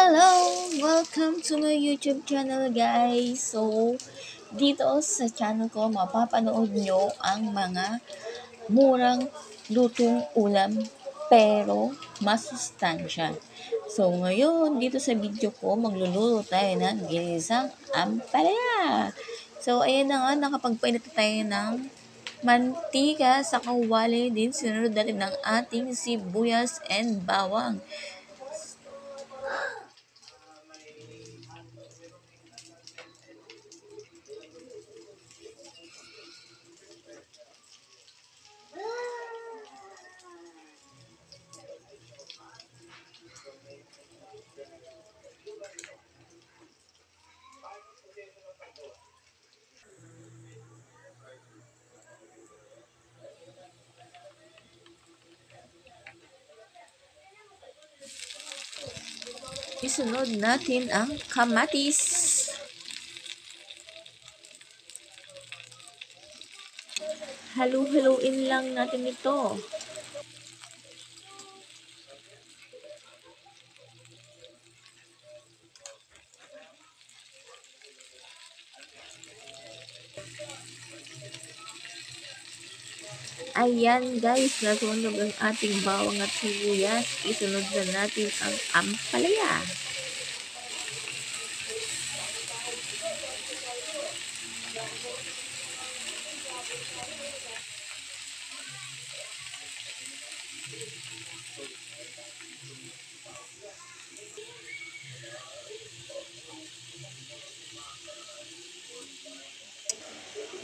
Hello! Welcome to my YouTube channel, guys. So, dito sa channel ko, mapapanood nyo ang mga murang lutong ulam pero masustansya. So, ngayon, dito sa video ko, magluluto tayo ng ginisang ampalaya. So, ayan na nga, nakapagpainit tayo ng mantika sa kawali din. Sinunod natin ng ating sibuyas and bawang. Isunod natin ang kamatis. Halu-haluin lang natin ito. Ayan guys, nasunog ang ating bawang at sibuyas. Isunod na natin ang ampalaya.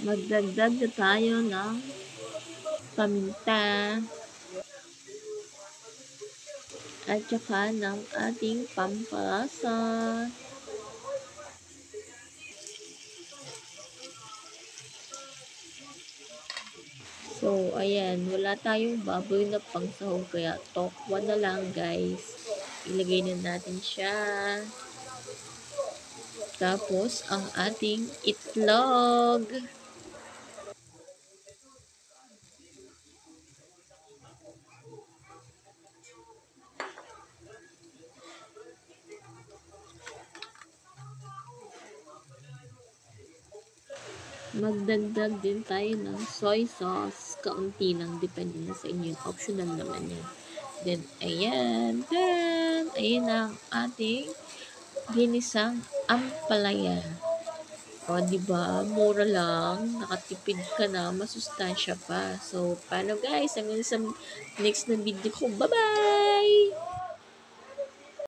Magdagdag na tayo ng paminta at saka ng ating pampalasa. So, ayan, wala tayong baboy na pangsahog kaya tokwa na lang guys. Ilagay na natin siya. Tapos, ang ating itlog. Magdagdag din tayo ng soy sauce. Kaunti lang, depende na sa inyo. Optional naman yan. Then, ayan. Then, ayan ang ating ginisang ampalaya. O, diba? Mura lang. Nakatipid ka na. Masustansya pa. So, paano guys? Hanggang sa next na video ko. Bye-bye!